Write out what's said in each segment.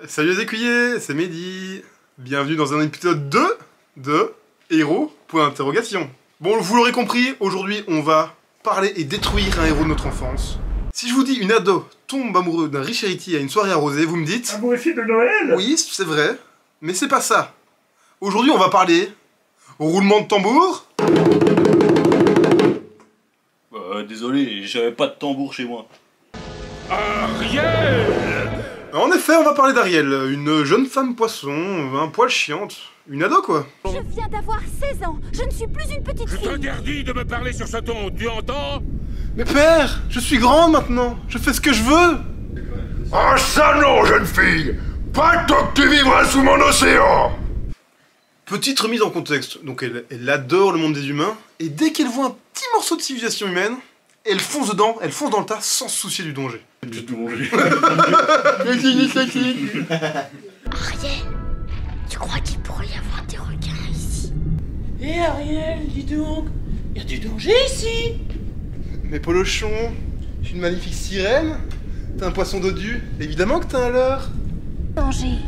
Salut les écuyers, c'est Mehdi. Bienvenue dans un épisode 2 de Héros, point d'interrogation. Bon, vous l'aurez compris, aujourd'hui on va parler et détruire un héros de notre enfance. Si je vous dis une ado tombe amoureux d'un riche héritier à une soirée arrosée, vous me dites... Un mauvais film de Noël? Oui, c'est vrai, mais c'est pas ça. Aujourd'hui on va parler... roulement de tambour. Désolé, j'avais pas de tambour chez moi. Ariel! En effet, on va parler d'Ariel, une jeune femme poisson, un poil chiante, une ado quoi. Je viens d'avoir 16 ans, je ne suis plus une petite Je fille. t'interdis de me parler sur ce ton, tu entends? Mais père, je suis grande maintenant, je fais ce que je veux. Ah ça non, jeune fille! Pas tant que tu vivras sous mon océan! Petite remise en contexte, donc elle adore le monde des humains, et dès qu'elle voit un petit morceau de civilisation humaine, elle fonce dedans, elle fonce dans le tas sans se soucier du danger. Du danger. Ariel, tu crois qu'il pourrait y avoir des requins ici? Hé Ariel, dis donc, y a du danger ici? Mais Polochon, je suis une magnifique sirène, t'es un poisson dodu, évidemment que t'as un leurre. Danger.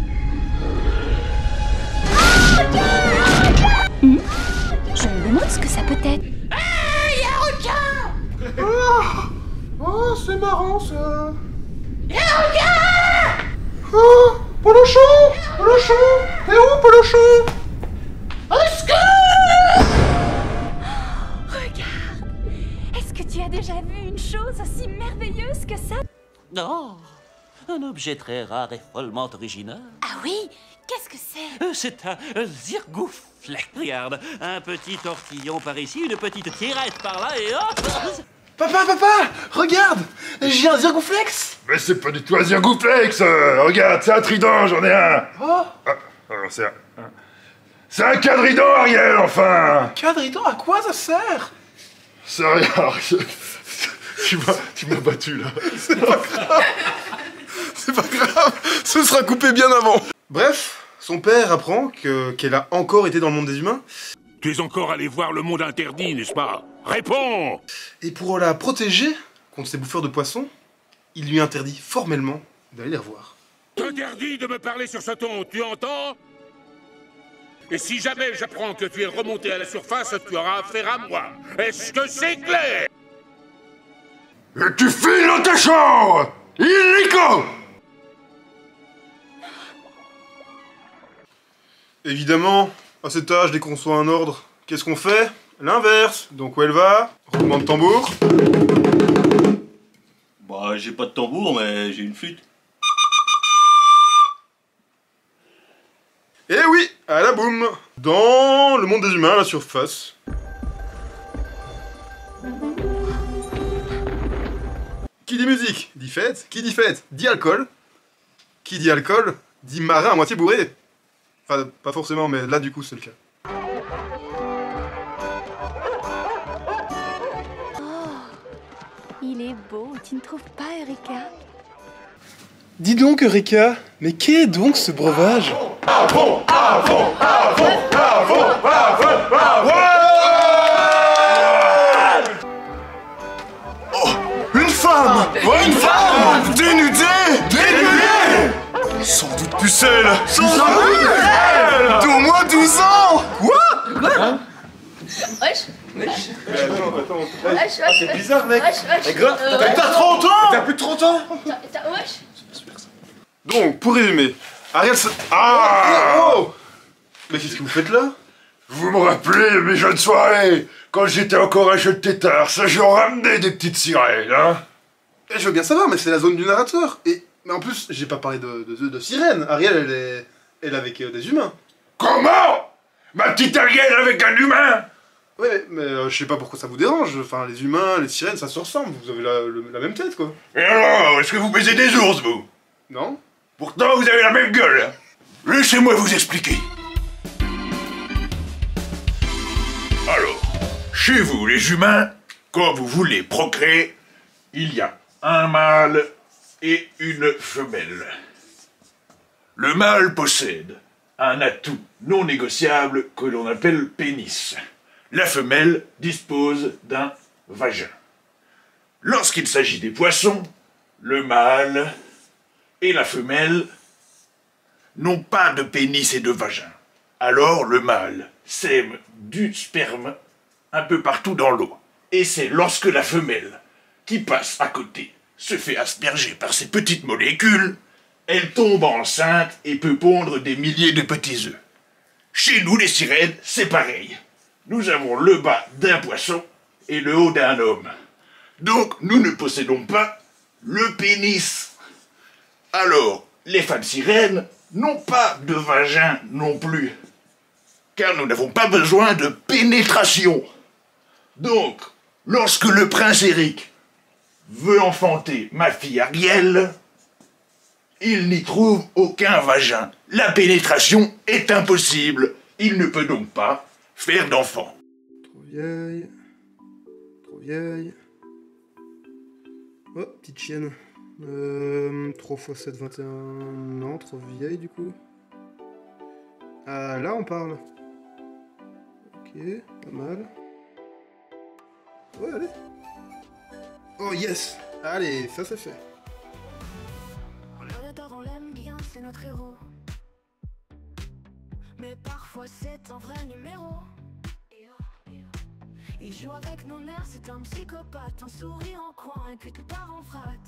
Je me demande ce que ça peut être. Oh, c'est marrant ça. Oh, Polochon, Polochon, t'es où Polochon? Regarde, est-ce que tu as déjà vu une chose aussi merveilleuse que ça? Non, un objet très rare et follement original. Ah oui, qu'est-ce que c'est? C'est un zirgouflex. Regarde, un petit tortillon par ici, une petite tirette par là et hop! Papa, regarde, j'ai un zirgouflex. Mais c'est pas du tout un zirgouflex! Regarde, c'est un trident, j'en ai un! Oh, C'est un quadrident, Ariel, enfin! quadrident, à quoi ça sert? C'est rien, tu m'as battu, là. C'est pas grave, ce sera coupé bien avant. Bref, son père apprend qu'elle a encore été dans le monde des humains. Tu es encore allé voir le monde interdit, n'est-ce pas? Réponds! Et pour la protéger contre ces bouffeurs de poissons, il lui interdit formellement d'aller les revoir. T'interdis de me parler sur ce ton, tu entends? Et si jamais j'apprends que tu es remonté à la surface, tu auras affaire à moi. Est-ce que c'est clair? Et tu files dans ta chambre! Illico! Évidemment, à cet âge, dès qu'on reçoit un ordre, qu'est-ce qu'on fait? L'inverse. Donc où elle va? Roulement de tambour. Bah, j'ai pas de tambour, mais j'ai une flûte. Et oui, à la boum. Dans le monde des humains, à la surface. Qui dit musique, dit fête. Qui dit fête, dit alcool. Qui dit alcool, dit marin à moitié bourré. Enfin, pas forcément, mais là, du coup, c'est le cas. Il est beau, tu ne trouves pas, Eureka? Dis donc, Eureka, mais qu'est donc ce breuvage? Une femme! Ouais, une femme! Dénudée! Dénudée! Sans doute pucelle! Sans doute pucelle! D'au moins 12 ans! Quoi? Wesh, Attends. C'est bizarre, mec! wesh. T'as 30 ans! T'as plus de 30 ans! Wesh. Donc, pour résumer, Ariel se... Oh! Mais qu'est-ce que vous faites là? Vous me rappelez mes jeunes soirées, quand j'étais encore un jeune tétard, ça j'en ramenais des petites sirènes, hein? Eh, je veux bien savoir, mais c'est la zone du narrateur. Mais en plus, j'ai pas parlé de sirène. Ariel, elle est avec des humains. Comment? Ma petite Ariel avec un humain? Ouais, mais je sais pas pourquoi ça vous dérange. Enfin, les humains, les sirènes, ça se ressemble. Vous avez la même tête, quoi. Et alors, est-ce que vous baisez des ours, vous? Non? Pourtant, vous avez la même gueule. Laissez-moi vous expliquer. Alors, chez vous, les humains, quand vous voulez procréer, il y a un mâle et une femelle. Le mâle possède un atout non négociable que l'on appelle pénis. La femelle dispose d'un vagin. Lorsqu'il s'agit des poissons, le mâle et la femelle n'ont pas de pénis et de vagin. Alors le mâle sème du sperme un peu partout dans l'eau. Et c'est lorsque la femelle, qui passe à côté, se fait asperger par ces petites molécules, elle tombe enceinte et peut pondre des milliers de petits œufs. Chez nous, les sirènes, c'est pareil. Nous avons le bas d'un poisson et le haut d'un homme. Donc, nous ne possédons pas le pénis. Alors, les femmes sirènes n'ont pas de vagin non plus, car nous n'avons pas besoin de pénétration. Donc, lorsque le prince Eric veut enfanter ma fille Ariel, il n'y trouve aucun vagin. La pénétration est impossible. Il ne peut donc pas faire d'enfant. Trop vieille. Trop vieille. Oh, petite chienne. 3 x 7, 21... Non, trop vieille du coup. Ah, là on parle. Ok, pas mal. Ouais, allez. Oh yes. Allez, ça c'est fait. On l'adore, on l'aime bien, c'est notre héros. Mais parfois c'est un vrai numéro. Il joue avec nos nerfs, c'est un psychopathe. Un sourire en coin et puis tout part en vrac.